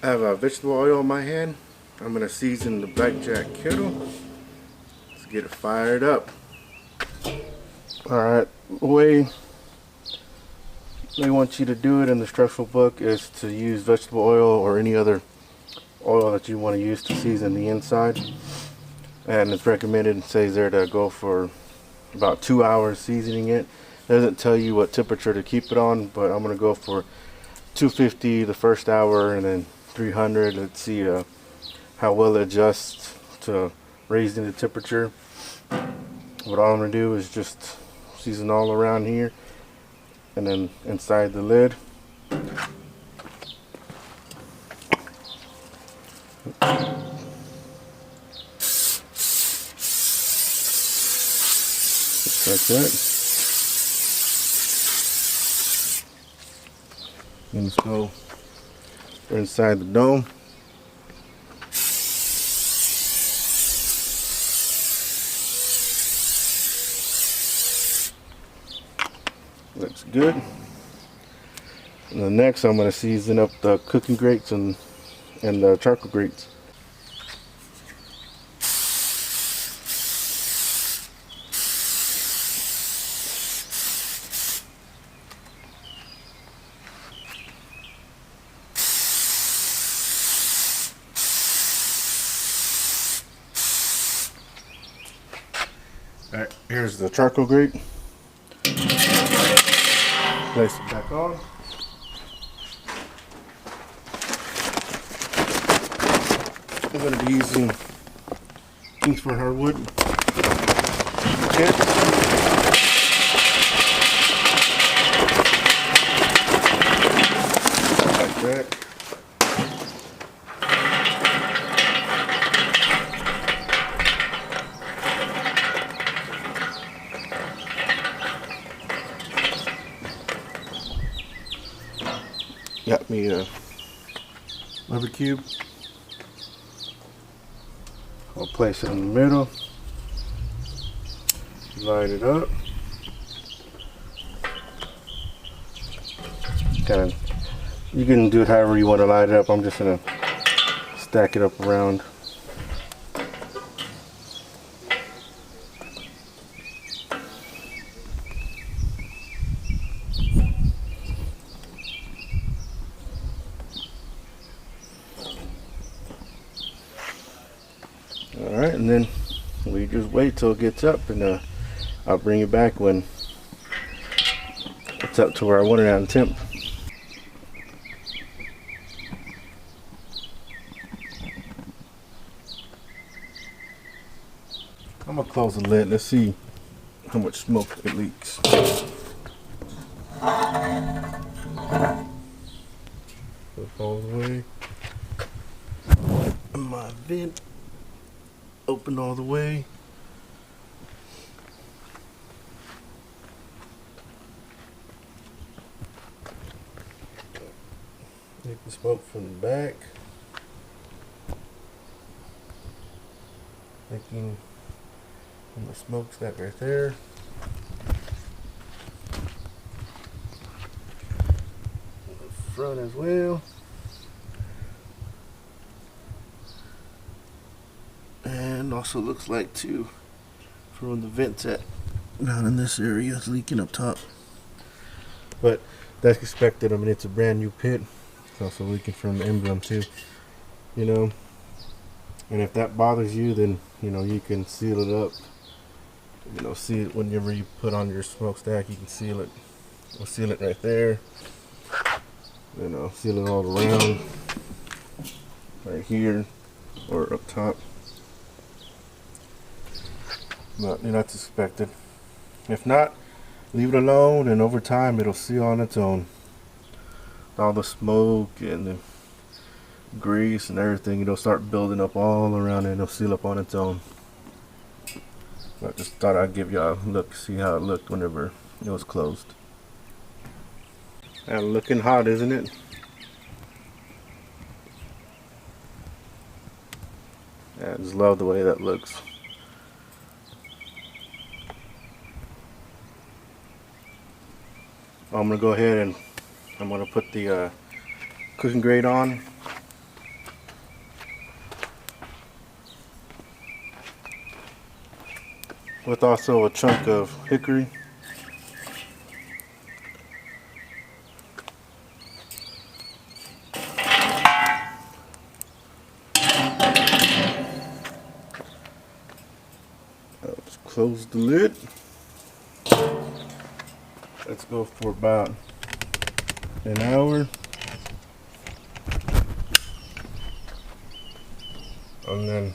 I have vegetable oil in my hand. I'm going to season the Blackjack Kettle. Let's get it fired up. Alright, the way they want you to do it in the instructional book is to use vegetable oil or any other oil that you want to use to season the inside. And it's recommended, it says there, to go for about 2 hours seasoning it. It doesn't tell you what temperature to keep it on, but I'm going to go for 250 the first hour and then 300. Let's see how well it adjusts to raising the temperature. What I'm going to do is just season all around here and then inside the lid. Just like that. And let's go inside the dome. Looks good. And then next I'm going to season up the cooking grates and the charcoal grates. Alright, here's the charcoal grate. Place it back on. I'm going to be using Kingsford hardwood. Like that. Got me a rubber cube. I'll place it in the middle. Light it up. Kind of, you can do it however you want to light it up. I'm just gonna stack it up around. Alright, and then we just wait till it gets up, and I'll bring it back when it's up to where I want it at in temp. I'm going to close the lid. Let's see how much smoke it leaks. Put all the way. My vent open all the way. Take the smoke from the back. Taking from the smokestack right there. The front as well. And also looks like too, from the vents at down in this area, it's leaking up top. But that's expected. I mean, it's a brand new pit. It's also leaking from the emblem too, you know. And if that bothers you, then you know you can seal it up. You know, see it whenever you put on your smokestack. You can seal it. We'll seal it right there. You know, seal it all around, right here or up top. But you know, that's expected. If not, leave it alone, and over time it'll seal on its own. All the smoke and the grease and everything, it'll start building up all around it, and it'll seal up on its own. I just thought I'd give you a look, see how it looked whenever it was closed. And looking hot, isn't it? Yeah, I just love the way that looks. I'm gonna go ahead and I'm gonna put the cooking grate on. with also a chunk of hickory. Let's close the lid. Let's go for about an hour. And then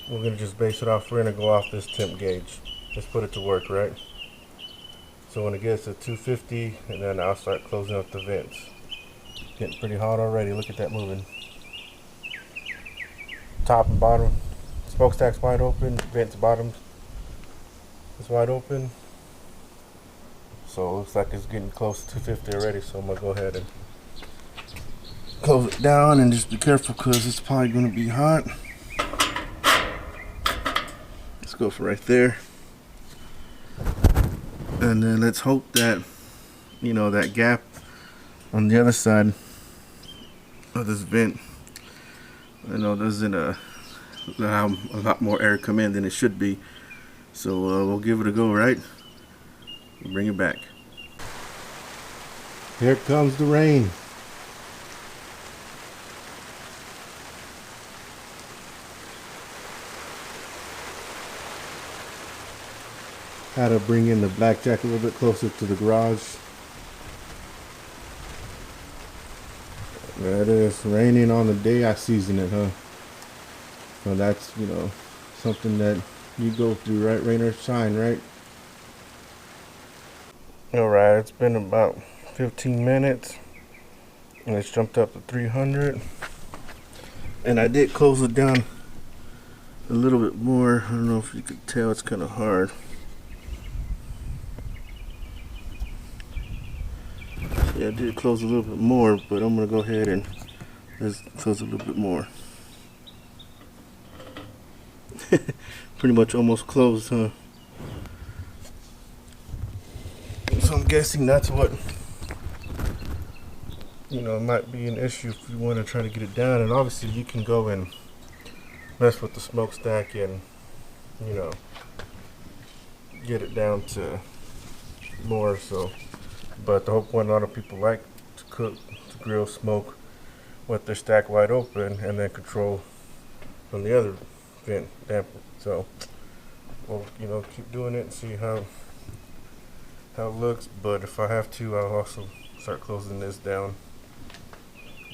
we're going to just base it off. We're going to go off this temp gauge. Just put it to work, right? So when it gets to 250, and then I'll start closing up the vents. Getting pretty hot already. Look at that moving. Top and bottom. Smokestack's wide open. Vents bottom is wide open. So it looks like it's getting close to 250 already. So I'm going to go ahead and close it down and just be careful because it's probably going to be hot. Let's go for right there. And then let's hope that, you know, that gap on the other side of this vent, I know doesn't allow a lot more air come in than it should be. So we'll give it a go, right? We'll bring it back. Here comes the rain. Had to bring in the Blackjack a little bit closer to the garage. There it is, raining on the day I season it, huh? So that's, you know, something that you go through, right? Rain or shine, right? Alright, it's been about 15 minutes and it's jumped up to 300. And I did close it down a little bit more. I don't know if you could tell, it's kind of hard. Yeah, I did close a little bit more, but I'm going to go ahead and let's close a little bit more. Pretty much almost closed, huh? So I'm guessing that's what, you know, might be an issue if you want to try to get it down. And obviously you can go and mess with the smokestack and, you know, get it down to more. So, but the whole point, a lot of people like to cook, to grill, smoke with their stack wide open and then control from the other vent damper. So we'll, you know, keep doing it and see how it looks. But if I have to, I'll also start closing this down.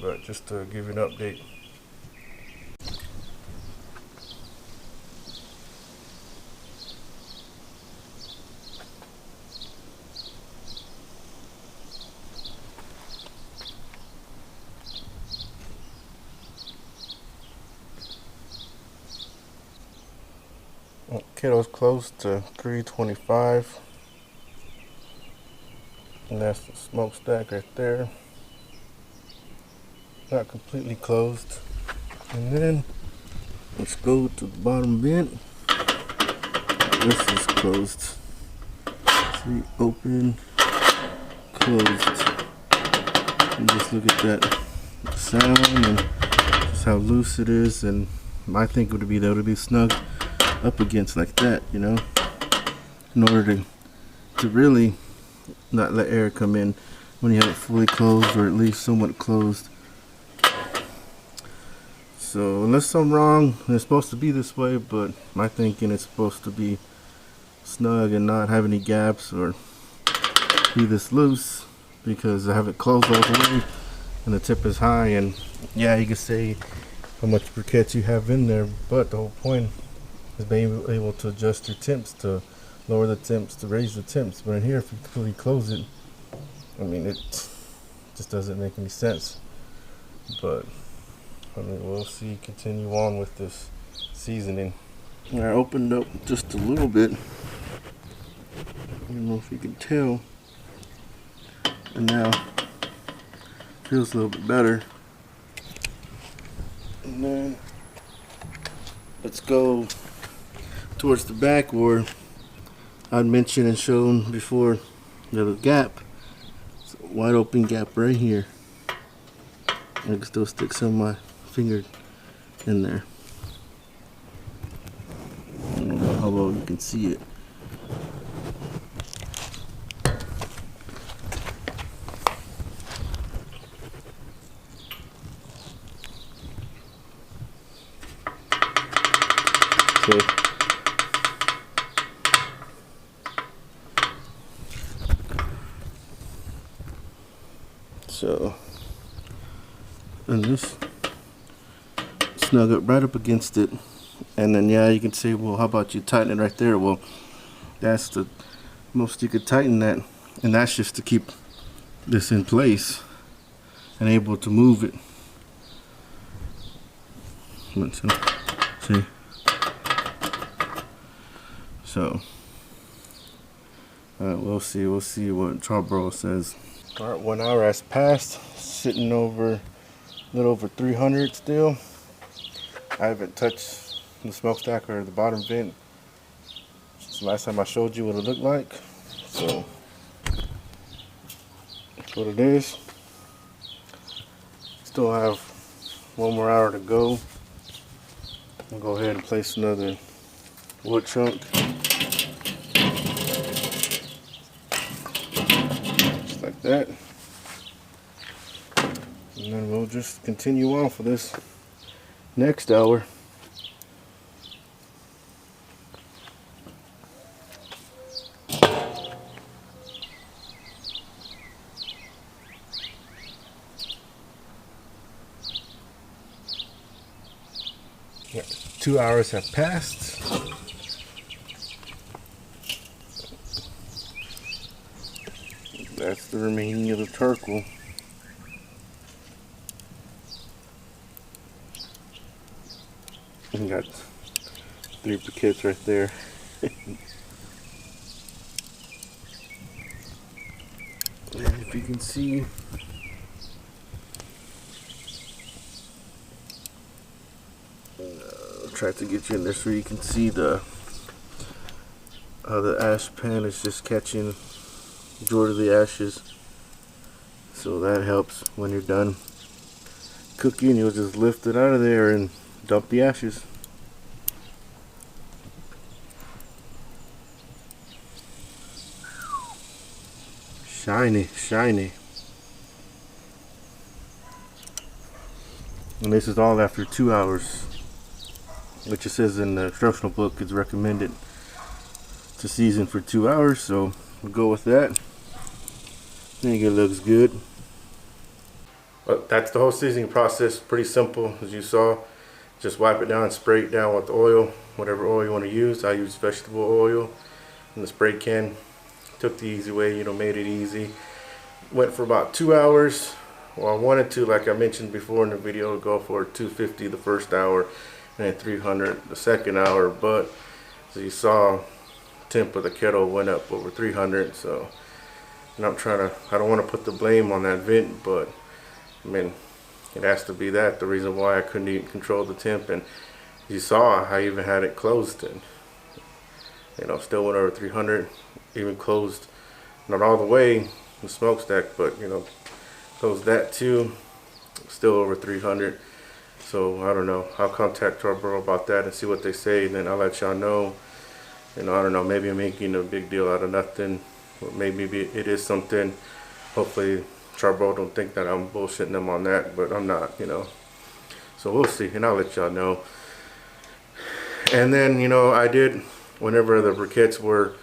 But just to give you an update. Kettle's close to 325, and that's the smokestack right there. Not completely closed. And then let's go to the bottom vent. This is closed. See, open, closed. And just look at that sound and just how loose it is. And I think it would be able to be snug up against like that, you know, in order to really not let air come in when you have it fully closed, or at least somewhat closed. So unless I'm wrong, it's supposed to be this way, but my thinking it's supposed to be snug and not have any gaps or be this loose, because I have it closed all the way and the tip is high. And yeah, you can say how much briquettes you have in there, but the whole point is being able to adjust your temps, to lower the temps, to raise the temps. But in here, if you completely close it, I mean, it just doesn't make any sense. But I mean, we'll see. Continue on with this seasoning. I opened up just a little bit. I don't know if you can tell. And now feels a little bit better. And then let's go towards the back where I'd mentioned and shown before the gap. It's a wide open gap right here. I can still stick some of my finger in there. I don't know how well you can see it. Okay. So, and this snug up right up against it, and then yeah, you can say, well, how about you tighten it right there? Well, that's the most you could tighten that, and that's just to keep this in place and able to move it. See? So, we'll see what Charborough says. All right, 1 hour has passed, sitting over a little over 300 still. I haven't touched the smokestack or the bottom vent since the last time I showed you what it looked like. So that's what it is. Still have 1 more hour to go. I'll go ahead and place another wood chunk. Just like that. And then we'll just continue on for this next hour. Yeah, 2 hours have passed. That's the remaining of the charcoal. We got 3 briquettes right there. And if you can see, I'll try to get you in there so you can see the ash pan is just catching majority of the ashes. So that helps when you're done cooking. You'll just lift it out of there and dump the ashes. Shiny, shiny. And this is all after 2 hours, which it says in the instructional book it's recommended to season for 2 hours, so we'll go with that. I think it looks good. But that's the whole seasoning process. Pretty simple, as you saw. Just wipe it down, spray it down with oil, whatever oil you want to use. I use vegetable oil in the spray can. Took the easy way, made it easy. Went for about 2 hours. Well, I wanted to, like I mentioned before in the video, go for 250 the first hour and then 300 the second hour. But as you saw, temp of the kettle went up over 300. So, and I don't want to put the blame on that vent, but I mean, it has to be that. The reason why I couldn't even control the temp, and you saw I even had it closed, and still went over 300. Even closed, not all the way the smokestack, but closed that too. Still over 300. So I don't know. I'll contact Charborough about that and see what they say, and then I'll let y'all know. I don't know. Maybe I'm making a big deal out of nothing. Or maybe it is something. Hopefully Charborough don't think that I'm bullshitting them on that, but I'm not. So we'll see, and I'll let y'all know. And then I did, whenever the briquettes were,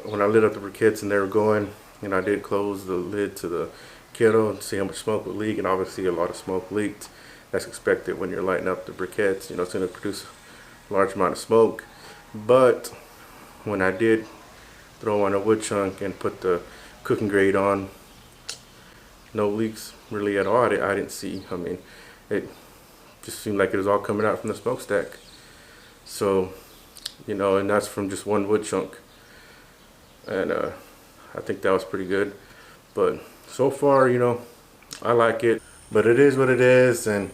when I lit up the briquettes and they were going, I did close the lid to the kettle and see how much smoke would leak, and obviously a lot of smoke leaked. That's expected when you're lighting up the briquettes. It's going to produce a large amount of smoke. But when I did throw on a wood chunk and put the cooking grate on, no leaks really at all. I didn't see. I mean, it just seemed like it was all coming out from the smokestack. So, and that's from just one wood chunk. And I think that was pretty good. But so far, I like it. But it is what it is, and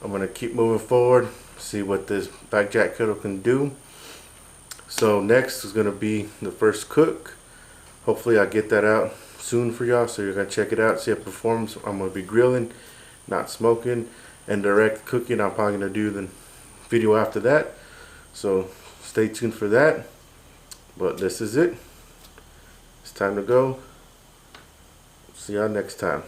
I'm gonna keep moving forward, see what this Blackjack Kettle can do. So next is gonna be the first cook. Hopefully I get that out soon for y'all, so you're gonna check it out, see how it performs. I'm gonna be grilling, not smoking, and direct cooking. I'm probably gonna do the video after that, so stay tuned for that. But this is it. It's time to go. See y'all next time.